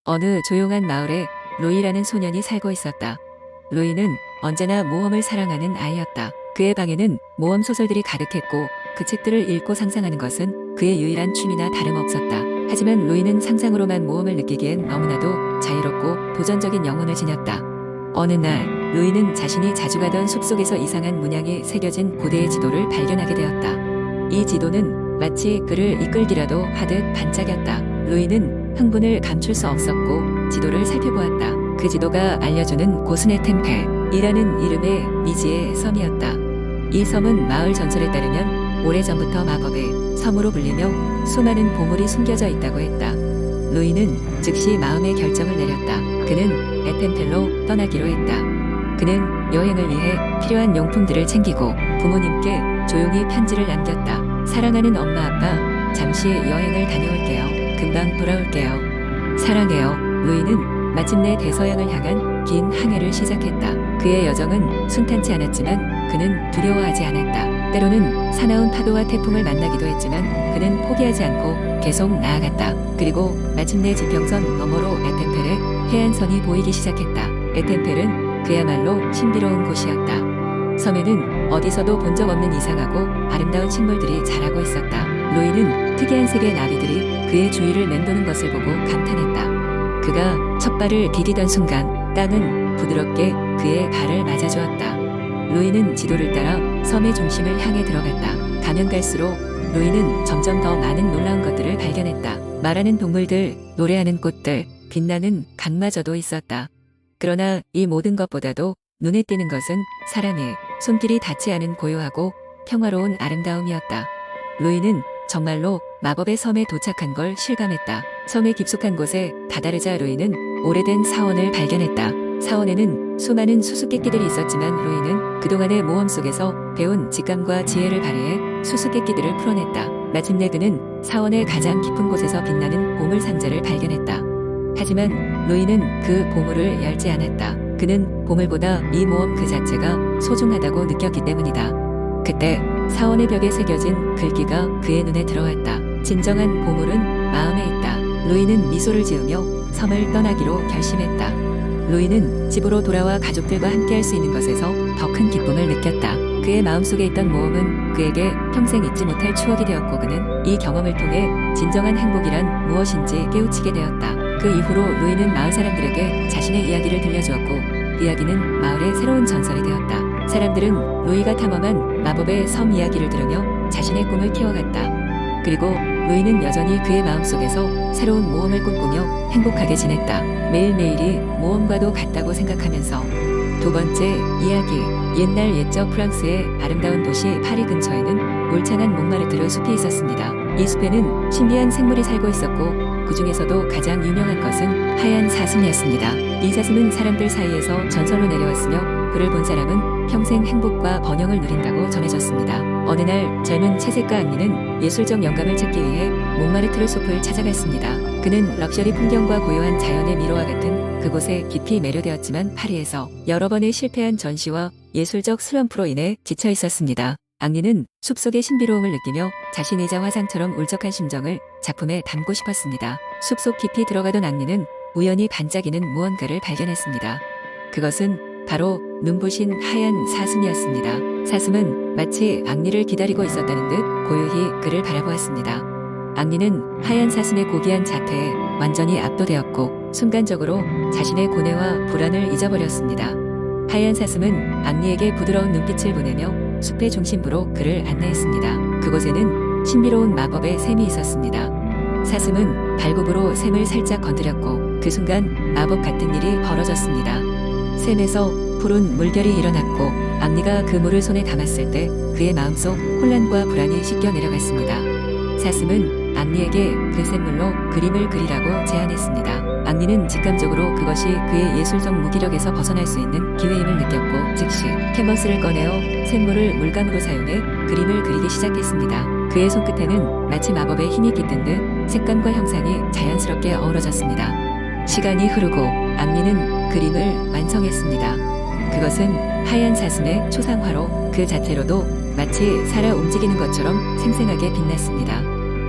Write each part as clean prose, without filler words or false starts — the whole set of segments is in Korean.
어느 조용한 마을에 로이라는 소년이 살고 있었다. 로이는 언제나 모험을 사랑하는 아이였다. 그의 방에는 모험 소설들이 가득했고 그 책들을 읽고 상상하는 것은 그의 유일한 취미나 다름없었다. 하지만 로이는 상상으로만 모험을 느끼기엔 너무나도 자유롭고 도전적인 영혼을 지녔다. 어느 날 로이는 자신이 자주 가던 숲속에서 이상한 문양이 새겨진 고대의 지도를 발견하게 되었다. 이 지도는 마치 그를 이끌기라도 하듯 반짝였다. 로이는 흥분을 감출 수 없었고 지도를 살펴보았다. 그 지도가 알려주는 고스네 템펠이라는 이름의 미지의 섬이었다. 이 섬은 마을 전설에 따르면 오래전부터 마법의 섬으로 불리며 수많은 보물이 숨겨져 있다고 했다. 로이는 즉시 마음의 결정을 내렸다. 그는 에템펠로 떠나기로 했다. 그는 여행을 위해 필요한 용품들을 챙기고 부모님께 조용히 편지를 남겼다. 사랑하는 엄마 아빠, 잠시 여행을 다녀올게요. 금방 돌아올게요. 사랑해요. 로이는 마침내 대서양을 향한 긴 항해를 시작했다. 그의 여정은 순탄치 않았지만 그는 두려워하지 않았다. 때로는 사나운 파도와 태풍을 만나기도 했지만 그는 포기하지 않고 계속 나아갔다. 그리고 마침내 지평선 너머로 에템펠의 해안선이 보이기 시작했다. 에템펠은 그야말로 신비로운 곳이었다. 섬에는 어디서도 본 적 없는 이상하고 아름다운 식물들이 자라고 있었다. 로이는 특이한 색의 나비들이 그의 주위를 맴도는 것을 보고 감탄했다. 그가 첫 발을 디디던 순간 땅은 부드럽게 그의 발을 맞아주었다. 로이는 지도를 따라 섬의 중심을 향해 들어갔다. 가면 갈수록 로이는 점점 더 많은 놀라운 것들을 발견했다. 말하는 동물들, 노래하는 꽃들, 빛나는 강마저도 있었다. 그러나 이 모든 것보다도 눈에 띄는 것은 사람의 손길이 닿지 않은 고요하고 평화로운 아름다움이었다. 로이는 정말로 마법의 섬에 도착한 걸 실감했다. 섬의 깊숙한 곳에 다다르자 로이는 오래된 사원을 발견했다. 사원에는 수많은 수수께끼들이 있었지만 로이는 그동안의 모험 속에서 배운 직감과 지혜를 발휘해 수수께끼들을 풀어냈다. 마침내 그는 사원의 가장 깊은 곳에서 빛나는 보물 상자를 발견했다. 하지만 로이는 그 보물을 열지 않았다. 그는 보물보다 이 모험 그 자체가 소중하다고 느꼈기 때문이다. 그때 사원의 벽에 새겨진 글귀가 그의 눈에 들어왔다. 진정한 보물은 마음에 있다. 로이는 미소를 지으며 섬을 떠나기로 결심했다. 로이는 집으로 돌아와 가족들과 함께할 수 있는 것에서 더 큰 기쁨을 느꼈다. 그의 마음속에 있던 모험은 그에게 평생 잊지 못할 추억이 되었고 그는 이 경험을 통해 진정한 행복이란 무엇인지 깨우치게 되었다. 그 이후로 로이는 마을 사람들에게 자신의 이야기를 들려주었고 그 이야기는 마을의 새로운 전설이 되었다. 사람들은 로이가 탐험한 마법의 섬 이야기를 들으며 자신의 꿈을 키워갔다. 그리고 로이는 여전히 그의 마음속에서 새로운 모험을 꿈꾸며 행복하게 지냈다. 매일매일이 모험과도 같다고 생각하면서. 두 번째 이야기. 옛날 옛적 프랑스의 아름다운 도시 파리 근처에는 울창한 몽마르트르 숲이 있었습니다. 이 숲에는 신비한 생물이 살고 있었고 그 중에서도 가장 유명한 것은 하얀 사슴이었습니다. 이 사슴은 사람들 사이에서 전설로 내려왔으며 그를 본 사람은 평생 행복과 번영을 누린다고 전해졌습니다. 어느 날 젊은 채색가 앙리는 예술적 영감을 찾기 위해 몽마르트르 숲을 찾아갔습니다. 그는 럭셔리 풍경과 고요한 자연의 미로와 같은 그곳에 깊이 매료되었지만 파리에서 여러 번의 실패한 전시와 예술적 슬럼프로 인해 지쳐 있었습니다. 앙리는 숲속의 신비로움을 느끼며 자신이자 화상처럼 울적한 심정을 작품에 담고 싶었습니다. 숲속 깊이 들어가던 앙리는 우연히 반짝이는 무언가를 발견했습니다. 그것은 바로 눈부신 하얀 사슴이었습니다. 사슴은 마치 앙리를 기다리고 있었다는 듯 고요히 그를 바라보았습니다. 앙리는 하얀 사슴의 고귀한 자태에 완전히 압도되었고 순간적으로 자신의 고뇌와 불안을 잊어버렸습니다. 하얀 사슴은 앙리에게 부드러운 눈빛을 보내며 숲의 중심부로 그를 안내했습니다. 그곳에는 신비로운 마법의 샘이 있었습니다. 사슴은 발굽으로 샘을 살짝 건드렸고 그 순간 마법 같은 일이 벌어졌습니다. 샘에서 푸른 물결이 일어났고 앙리가 그 물을 손에 담았을 때 그의 마음속 혼란과 불안이 씻겨 내려갔습니다. 사슴은 앙리에게 그 샘물로 그림을 그리라고 제안했습니다. 앙리는 직감적으로 그것이 그의 예술적 무기력에서 벗어날 수 있는 기회임을 느꼈고 즉시 캔버스를 꺼내어 샘물을 물감으로 사용해 그림을 그리기 시작했습니다. 그의 손끝에는 마치 마법의 힘이 깃든 듯 색감과 형상이 자연스럽게 어우러졌습니다. 시간이 흐르고 앙리는 그림을 완성했습니다. 그것은 하얀 사슴의 초상화로 그 자체로도 마치 살아 움직이는 것처럼 생생하게 빛났습니다.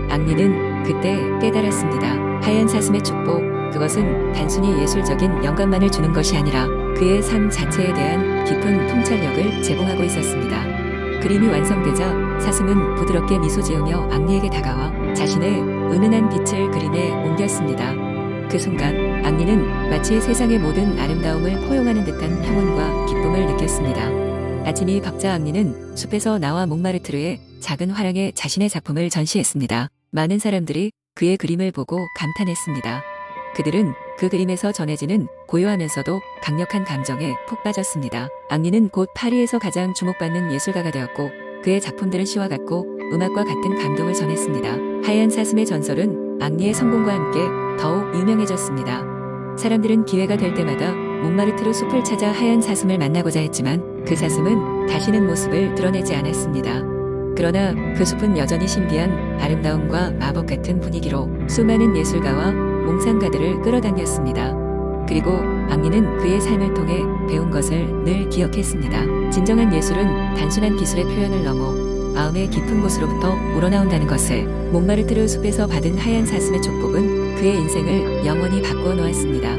앙리는 그때 깨달았습니다. 하얀 사슴의 축복, 그것은 단순히 예술적인 영감만을 주는 것이 아니라 그의 삶 자체에 대한 깊은 통찰력을 제공하고 있었습니다. 그림이 완성되자 사슴은 부드럽게 미소 지으며 앙리에게 다가와 자신의 은은한 빛을 그림에 옮겼습니다. 그 순간 앙리는 마치 세상의 모든 아름다움을 포용하는 듯한 평온과 기쁨을 느꼈습니다. 아침이 밝자 앙리는 숲에서 나와 몽마르트르의 작은 화랑에 자신의 작품을 전시했습니다. 많은 사람들이 그의 그림을 보고 감탄했습니다. 그들은 그 그림에서 전해지는 고요하면서도 강력한 감정에 푹 빠졌습니다. 앙리는 곧 파리에서 가장 주목받는 예술가가 되었고 그의 작품들은 시와 같고 음악과 같은 감동을 전했습니다. 하얀 사슴의 전설은 앙리의 성공과 함께 더욱 유명해졌습니다. 사람들은 기회가 될 때마다 몽마르트르 숲을 찾아 하얀 사슴을 만나고자 했지만 그 사슴은 다시는 모습을 드러내지 않았습니다. 그러나 그 숲은 여전히 신비한 아름다움과 마법 같은 분위기로 수많은 예술가와 몽상가들을 끌어당겼습니다. 그리고 앙리는 그의 삶을 통해 배운 것을 늘 기억했습니다. 진정한 예술은 단순한 기술의 표현을 넘어 마음의 깊은 곳으로부터 우러나온다는 것을. 몽마르트르 숲에서 받은 하얀 사슴의 축복은 그의 인생을 영원히 바꾸어 놓았습니다.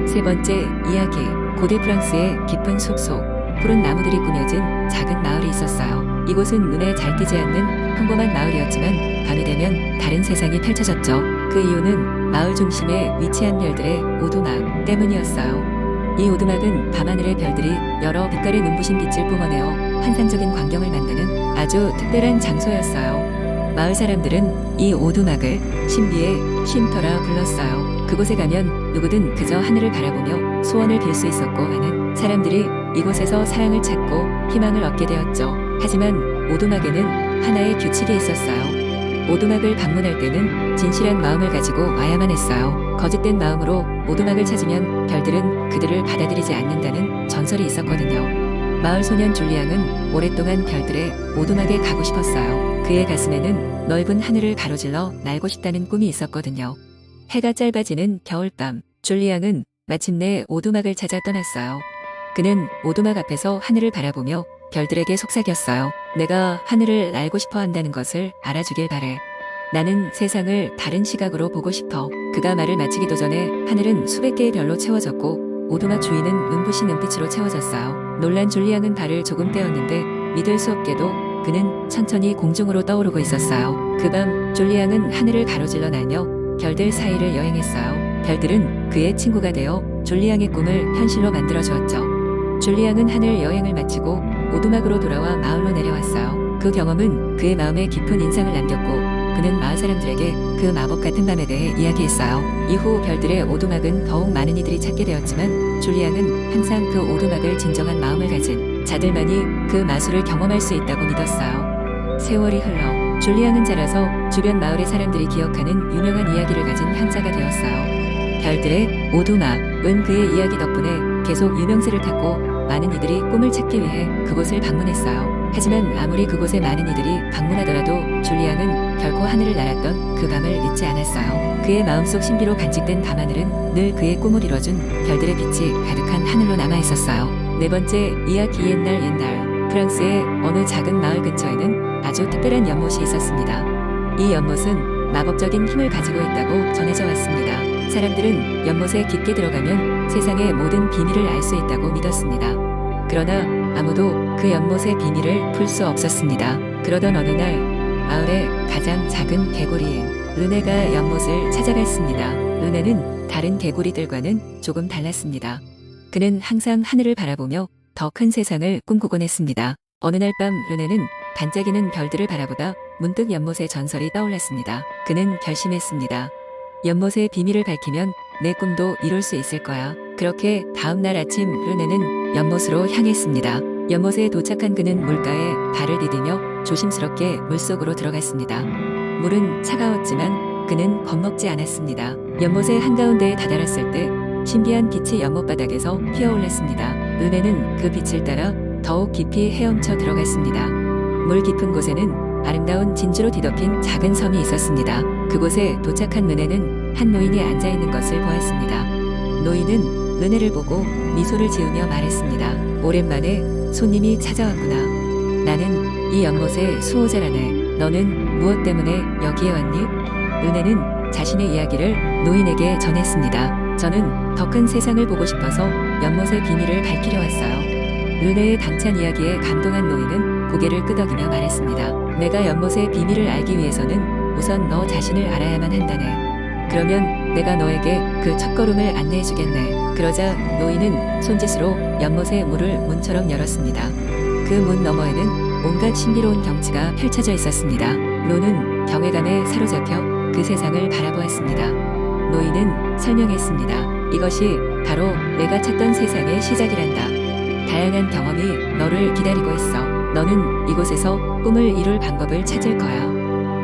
세 번째 이야기. 고대 프랑스의 깊은 숲속 푸른 나무들이 꾸며진 작은 마을이 있었어요. 이곳은 눈에 잘 띄지 않는 평범한 마을이었지만 밤이 되면 다른 세상이 펼쳐졌죠. 그 이유는 마을 중심에 위치한 별들의 오두막 때문이었어요. 이 오두막은 밤하늘의 별들이 여러 빛깔의 눈부신 빛을 뿜어내어 환상적인 광경을 만드는 아주 특별한 장소였어요. 마을 사람들은 이 오두막을 신비의 쉼터라 불렀어요. 그곳에 가면 누구든 그저 하늘을 바라보며 소원을 빌 수 있었고 많은 사람들이 이곳에서 사랑을 찾고 희망을 얻게 되었죠. 하지만 오두막에는 하나의 규칙이 있었어요. 오두막을 방문할 때는 진실한 마음을 가지고 와야만 했어요. 거짓된 마음으로 오두막을 찾으면 별들은 그들을 받아들이지 않는다는 전설이 있었거든요. 마을 소년 줄리앙은 오랫동안 별들의 오두막에 가고 싶었어요. 그의 가슴에는 넓은 하늘을 가로질러 날고 싶다는 꿈이 있었거든요. 해가 짧아지는 겨울밤, 줄리앙은 마침내 오두막을 찾아 떠났어요. 그는 오두막 앞에서 하늘을 바라보며 별들에게 속삭였어요. 내가 하늘을 날고 싶어 한다는 것을 알아주길 바래. 나는 세상을 다른 시각으로 보고 싶어. 그가 말을 마치기도 전에 하늘은 수백 개의 별로 채워졌고 오두막 주위는 눈부신 은빛으로 채워졌어요. 놀란 줄리앙은 발을 조금 떼었는데 믿을 수 없게도 그는 천천히 공중으로 떠오르고 있었어요. 그 밤 줄리앙은 하늘을 가로질러 날며 별들 사이를 여행했어요. 별들은 그의 친구가 되어 줄리앙의 꿈을 현실로 만들어 주었죠. 줄리앙은 하늘 여행을 마치고 오두막으로 돌아와 마을로 내려왔어요. 그 경험은 그의 마음에 깊은 인상을 남겼고 그는 마을 사람들에게 그 마법 같은 밤에 대해 이야기했어요. 이후 별들의 오두막은 더욱 많은 이들이 찾게 되었지만 줄리앙은 항상 그 오두막을 진정한 마음을 가진 자들만이 그 마술을 경험할 수 있다고 믿었어요. 세월이 흘러 줄리앙은 자라서 주변 마을의 사람들이 기억하는 유명한 이야기를 가진 향자가 되었어요. 별들의 오두막은 그의 이야기 덕분에 계속 유명세를 탔고 많은 이들이 꿈을 찾기 위해 그곳을 방문했어요. 하지만 아무리 그곳에 많은 이들이 방문하더라도 줄리앙은 결코 하늘을 날았던 그 밤을 잊지 않았어요. 그의 마음속 신비로 간직된 밤하늘은 늘 그의 꿈을 이뤄준 별들의 빛이 가득한 하늘로 남아있었어요. 네 번째 이야기. 옛날 프랑스의 어느 작은 마을 근처에는 아주 특별한 연못이 있었습니다. 이 연못은 마법적인 힘을 가지고 있다고 전해져 왔습니다. 사람들은 연못에 깊게 들어가면 세상의 모든 비밀을 알 수 있다고 믿었습니다. 그러나 아무도 그 연못의 비밀을 풀 수 없었습니다. 그러던 어느 날 마을의 가장 작은 개구리인 르네가 연못을 찾아갔습니다. 르네는 다른 개구리들과는 조금 달랐습니다. 그는 항상 하늘을 바라보며 더 큰 세상을 꿈꾸곤 했습니다. 어느 날 밤 르네는 반짝이는 별들을 바라보다 문득 연못의 전설이 떠올랐습니다. 그는 결심했습니다. 연못의 비밀을 밝히면 내 꿈도 이룰 수 있을 거야. 그렇게 다음 날 아침 르네는 연못으로 향했습니다. 연못에 도착한 그는 물가에 발을 디디며 조심스럽게 물속으로 들어갔습니다. 물은 차가웠지만 그는 겁먹지 않았습니다. 연못의 한가운데에 다다랐을 때 신비한 빛이 연못 바닥에서 피어올랐습니다. 르네는 그 빛을 따라 더욱 깊이 헤엄쳐 들어갔습니다. 물 깊은 곳에는 아름다운 진주로 뒤덮인 작은 섬이 있었습니다. 그곳에 도착한 르네는 한 노인이 앉아있는 것을 보았습니다. 노인은 르네를 보고 미소를 지으며 말했습니다. 오랜만에 손님이 찾아왔구나. 나는 이 연못의 수호자라네. 너는 무엇 때문에 여기에 왔니? 르네는 자신의 이야기를 노인에게 전했습니다. 저는 더 큰 세상을 보고 싶어서 연못의 비밀을 밝히려 왔어요. 르네의 당찬 이야기에 감동한 노인은 고개를 끄덕이며 말했습니다. 내가 연못의 비밀을 알기 위해서는 우선 너 자신을 알아야만 한다네. 그러면 내가 너에게 그 첫걸음을 안내해주겠네. 그러자 노인은 손짓으로 연못의 문을 문처럼 열었습니다. 그 문 너머에는 온갖 신비로운 경치가 펼쳐져 있었습니다. 로는 경외감에 사로잡혀 그 세상을 바라보았습니다. 노인은 설명했습니다. 이것이 바로 내가 찾던 세상의 시작이란다. 다양한 경험이 너를 기다리고 있어. 너는 이곳에서 꿈을 이룰 방법을 찾을 거야.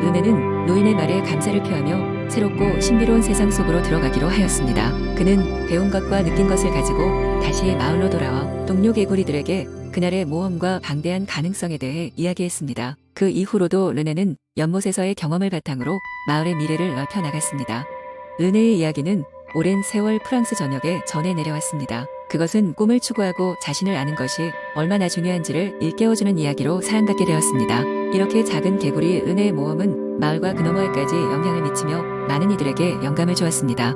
르네는 노인의 말에 감사를 표하며 새롭고 신비로운 세상 속으로 들어가기로 하였습니다. 그는 배운 것과 느낀 것을 가지고 다시 마을로 돌아와 동료 개구리들에게 그날의 모험과 방대한 가능성에 대해 이야기했습니다. 그 이후로도 르네는 연못에서의 경험을 바탕으로 마을의 미래를 넓혀나갔습니다. 르네의 이야기는 오랜 세월 프랑스 전역에 전해 내려왔습니다. 그것은 꿈을 추구하고 자신을 아는 것이 얼마나 중요한지를 일깨워주는 이야기로 사랑받게 되었습니다. 이렇게 작은 개구리 르네의 모험은 마을과 그 너머에까지 영향을 미치며 많은 이들에게 영감을 주었습니다.